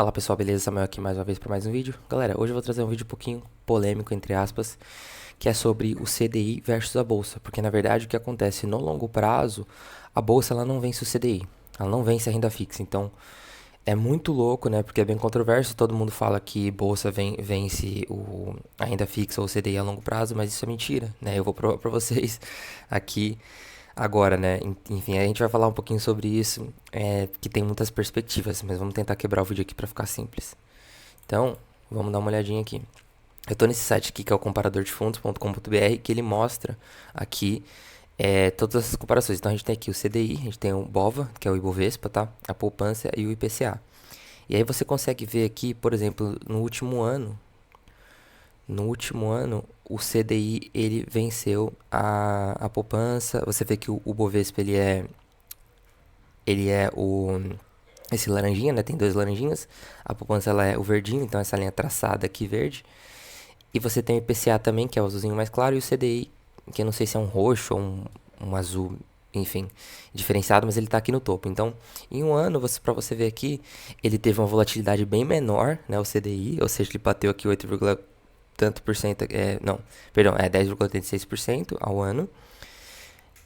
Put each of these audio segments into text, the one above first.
Fala pessoal, beleza? Samuel aqui mais uma vez para mais um vídeo. Galera, hoje eu vou trazer um vídeo um pouquinho polêmico, entre aspas, que é sobre o CDI versus a bolsa. Porque na verdade o que acontece no longo prazo, a bolsa ela não vence o CDI, ela não vence a renda fixa. Então é muito louco, né? Porque é bem controverso, todo mundo fala que bolsa vence a renda fixa ou o CDI a longo prazo, mas isso é mentira, né? Eu vou provar para vocês aqui agora, né? Enfim, a gente vai falar um pouquinho sobre isso, que tem muitas perspectivas, mas vamos tentar quebrar o vídeo aqui para ficar simples. Então, vamos dar uma olhadinha aqui. Eu tô nesse site aqui que é o comparadordefundos.com.br, que ele mostra aqui todas essas comparações. Então a gente tem aqui o CDI, a gente tem o BOVA, que é o Ibovespa, tá? A poupança e o IPCA. E aí você consegue ver aqui, por exemplo, no último ano, o CDI ele venceu a poupança. Você vê que o Bovespa ele é esse laranjinha, né? Tem dois laranjinhas. A poupança ela é o verdinho, então essa linha traçada aqui verde. E você tem o IPCA também, que é o azulzinho mais claro, e o CDI, que eu não sei se é um roxo ou um azul, enfim, diferenciado, mas ele está aqui no topo. Então, em um ano, para você ver aqui, ele teve uma volatilidade bem menor, né, o CDI, ou seja, ele bateu aqui 8, tanto por cento, não, perdão, 10,86% ao ano.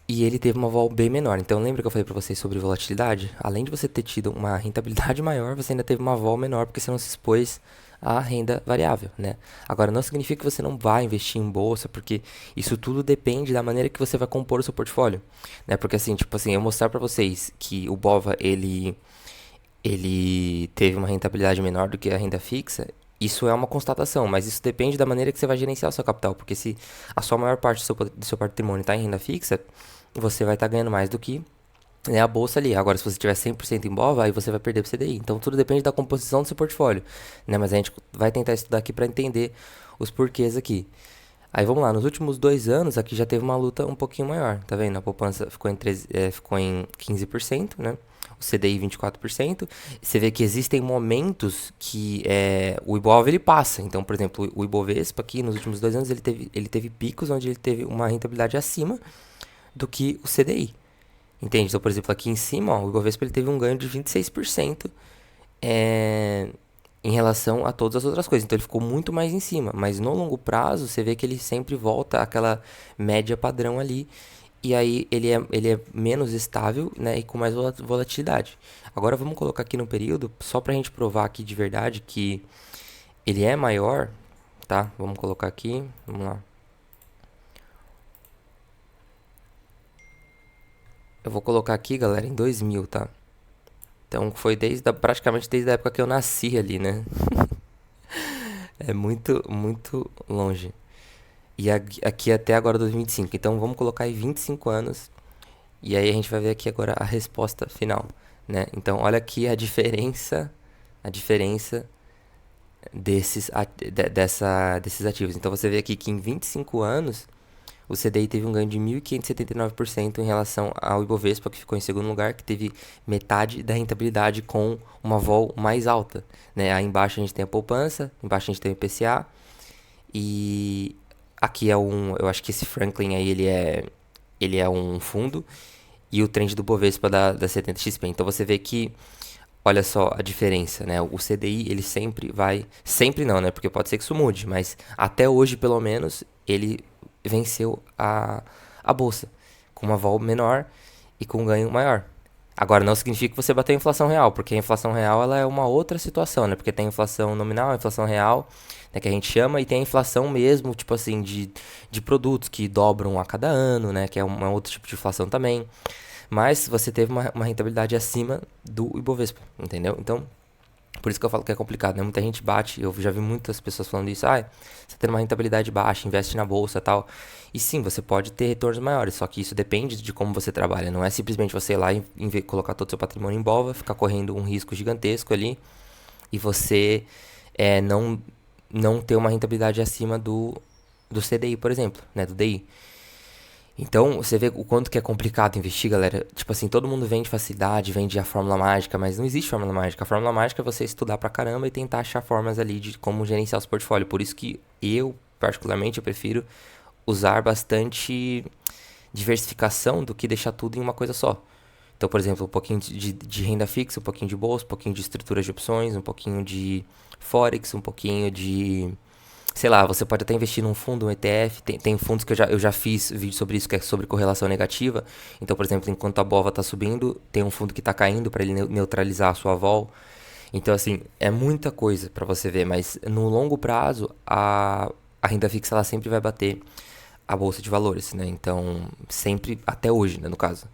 E ele teve uma vol bem menor. Então, lembra que eu falei para vocês sobre volatilidade? Além de você ter tido uma rentabilidade maior, você ainda teve uma vol menor porque você não se expôs à renda variável, né? Agora, não significa que você não vai investir em bolsa, porque isso tudo depende da maneira que você vai compor o seu portfólio, né? Porque assim, tipo assim, eu mostrar para vocês que o BOVA, ele teve uma rentabilidade menor do que a renda fixa, isso é uma constatação, mas isso depende da maneira que você vai gerenciar o seu capital, porque se a sua maior parte do seu patrimônio está em renda fixa, você vai estar ganhando mais do que, né, a bolsa ali. Agora, se você tiver 100% em BOVA, aí você vai perder para o CDI. Então, tudo depende da composição do seu portfólio, né? Mas a gente vai tentar estudar aqui para entender os porquês aqui. Aí vamos lá, nos últimos 2 anos aqui já teve uma luta um pouquinho maior, tá vendo? A poupança ficou em 15%, né? O CDI 24%. Você vê que existem momentos que o Ibov ele passa. Então, por exemplo, o Ibovespa aqui nos últimos 2 anos ele teve picos onde ele teve uma rentabilidade acima do que o CDI. Entende? Então, por exemplo, aqui em cima, ó, o Ibovespa ele teve um ganho de 26% é, em relação a todas as outras coisas. Então, ele ficou muito mais em cima. Mas no longo prazo, você vê que ele sempre volta àquela média padrão ali. E aí, ele é menos estável, né? E com mais volatilidade. Agora, vamos colocar aqui no período, só pra gente provar aqui de verdade que ele é maior, tá? Vamos colocar aqui, vamos lá. Eu vou colocar aqui, galera, em 2000, tá? Então foi praticamente desde a época que eu nasci ali, né? É muito, muito longe. E aqui até agora 2025. Então vamos colocar aí 25 anos. E aí a gente vai ver aqui agora a resposta final, né? Então olha aqui a diferença desses ativos. Então você vê aqui que em 25 anos o CDI teve um ganho de 1.579% em relação ao Ibovespa, que ficou em segundo lugar, que teve metade da rentabilidade com uma vol mais alta, né? Aí embaixo a gente tem a poupança, embaixo a gente tem o IPCA, e aqui eu acho que esse Franklin aí ele é um fundo, e o trend do Bovespa da 70XP. Então você vê que, olha só a diferença, né? O CDI ele sempre não, né? Porque pode ser que isso mude, mas até hoje pelo menos ele venceu a bolsa com uma vol menor e com um ganho maior. Agora, não significa que você bateu a inflação real, porque a inflação real ela é uma outra situação, né? Porque tem a inflação nominal, a inflação real, né, que a gente chama, e tem a inflação mesmo, tipo assim, de produtos que dobram a cada ano, né? Que é um outro tipo de inflação também. Mas você teve uma rentabilidade acima do Ibovespa, entendeu? Então, por isso que eu falo que é complicado, né? Muita gente bate, eu já vi muitas pessoas falando isso, você tem uma rentabilidade baixa, investe na bolsa e tal. E sim, você pode ter retornos maiores, só que isso depende de como você trabalha. Não é simplesmente você ir lá e colocar todo o seu patrimônio em BOVA, ficar correndo um risco gigantesco ali e você não ter uma rentabilidade acima do CDI, por exemplo, né? Do DI. Então, você vê o quanto que é complicado investir, galera. Tipo assim, todo mundo vende facilidade, vende a fórmula mágica, mas não existe fórmula mágica. A fórmula mágica é você estudar pra caramba e tentar achar formas ali de como gerenciar os portfólios. Por isso que particularmente, eu prefiro usar bastante diversificação do que deixar tudo em uma coisa só. Então, por exemplo, um pouquinho de renda fixa, um pouquinho de bolsa, um pouquinho de estruturas de opções, um pouquinho de Forex, um pouquinho de, sei lá, você pode até investir num fundo, um ETF. Tem fundos que eu já fiz vídeo sobre isso, que é sobre correlação negativa. Então, por exemplo, enquanto a BOVA está subindo, tem um fundo que está caindo para ele neutralizar a sua vol. Então, assim, é muita coisa para você ver, mas no longo prazo, a renda fixa ela sempre vai bater a bolsa de valores, né? Então, sempre, até hoje, né, no caso.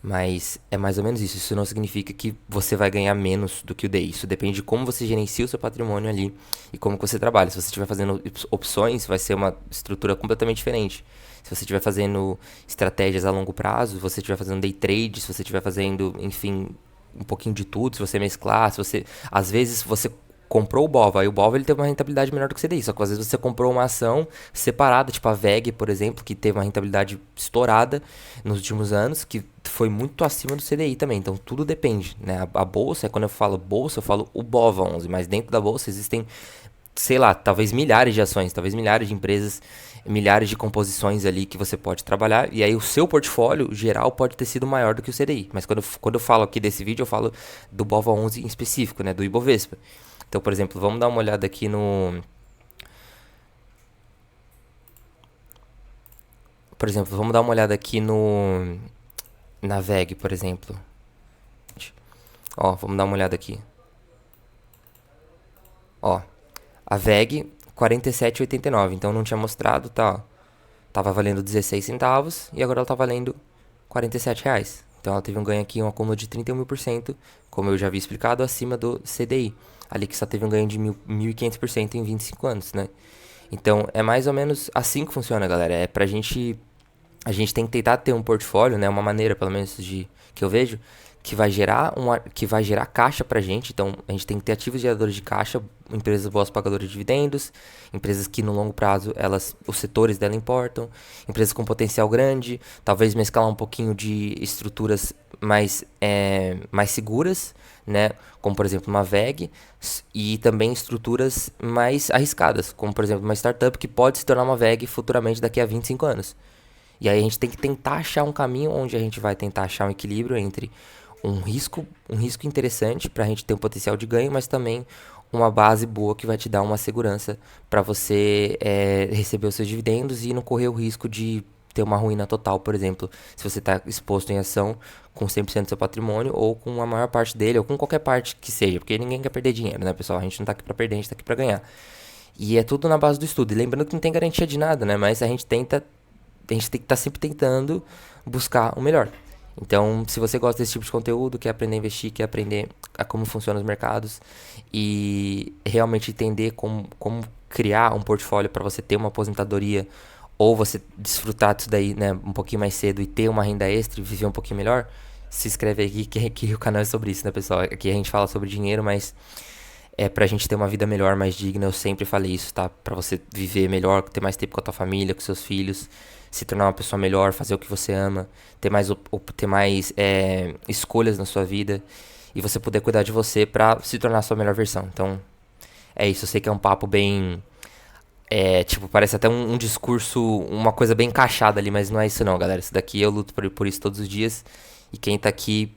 Mas é mais ou menos isso. Isso não significa que você vai ganhar menos do que o DI. Isso depende de como você gerencia o seu patrimônio ali e como que você trabalha. Se você estiver fazendo opções, vai ser uma estrutura completamente diferente. Se você estiver fazendo estratégias a longo prazo, se você estiver fazendo day trade, se você estiver fazendo, enfim, um pouquinho de tudo, se você mesclar, se você... Às vezes você comprou o BOVA, aí o BOVA ele teve uma rentabilidade menor do que o CDI, só que às vezes você comprou uma ação separada, tipo a VEG, por exemplo, que teve uma rentabilidade estourada nos últimos anos, que foi muito acima do CDI também, então tudo depende, né? A bolsa, quando eu falo bolsa, eu falo o BOVA 11, mas dentro da bolsa existem, sei lá, talvez milhares de ações, talvez milhares de empresas, milhares de composições ali que você pode trabalhar, e aí o seu portfólio geral pode ter sido maior do que o CDI, mas quando eu falo aqui desse vídeo, eu falo do BOVA 11 em específico, né, do Ibovespa. Então, por exemplo, vamos dar uma olhada aqui no... Por exemplo, vamos dar uma olhada aqui no... Na VEG, por exemplo. Ó, vamos dar uma olhada aqui. Ó, a VEG 47,89. Então não tinha mostrado, tá? Tava valendo 16 centavos e agora ela tá valendo R$ 47. Então ela teve um ganho aqui, um acúmulo de 31%, como eu já havia explicado, acima do CDI. Ali que só teve um ganho de 1.500% em 25 anos, né? Então é mais ou menos assim que funciona, galera. É pra gente... A gente tem que tentar ter um portfólio, né? Uma maneira, pelo menos, de que eu vejo, que vai gerar caixa pra gente. Então, a gente tem que ter ativos geradores de caixa, empresas boas pagadoras de dividendos, empresas que no longo prazo, os setores dela importam, empresas com potencial grande, talvez mesclar um pouquinho de estruturas mais seguras, né? Como, por exemplo, uma VEG, e também estruturas mais arriscadas, como, por exemplo, uma startup que pode se tornar uma VEG futuramente daqui a 25 anos. E aí a gente tem que tentar achar um caminho onde a gente vai tentar achar um equilíbrio entre um risco interessante para a gente ter um potencial de ganho, mas também uma base boa que vai te dar uma segurança para você receber os seus dividendos e não correr o risco de ter uma ruína total, por exemplo, se você está exposto em ação com 100% do seu patrimônio ou com a maior parte dele, ou com qualquer parte que seja, porque ninguém quer perder dinheiro, né, pessoal? A gente não está aqui para perder, a gente está aqui para ganhar. E é tudo na base do estudo. E lembrando que não tem garantia de nada, né? Mas a gente tem que estar sempre tentando buscar o melhor. Então, se você gosta desse tipo de conteúdo, quer aprender a investir, quer aprender a como funcionam os mercados e realmente entender como criar um portfólio para você ter uma aposentadoria ou você desfrutar disso daí, né, um pouquinho mais cedo e ter uma renda extra e viver um pouquinho melhor, se inscreve aqui que o canal é sobre isso, né, pessoal? Aqui a gente fala sobre dinheiro, mas é pra gente ter uma vida melhor, mais digna. Eu sempre falei isso, tá? Pra você viver melhor, ter mais tempo com a tua família, com seus filhos, se tornar uma pessoa melhor, fazer o que você ama, ter mais escolhas na sua vida e você poder cuidar de você pra se tornar a sua melhor versão. Então, é isso. Eu sei que é um papo bem... tipo, parece até um discurso, uma coisa bem encaixada ali, mas não é isso não, galera. Isso daqui eu luto por isso todos os dias e quem tá aqui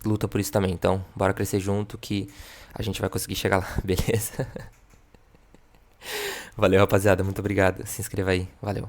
luta por isso também. Então, bora crescer junto que a gente vai conseguir chegar lá, beleza? Valeu, rapaziada. Muito obrigado. Se inscreva aí. Valeu.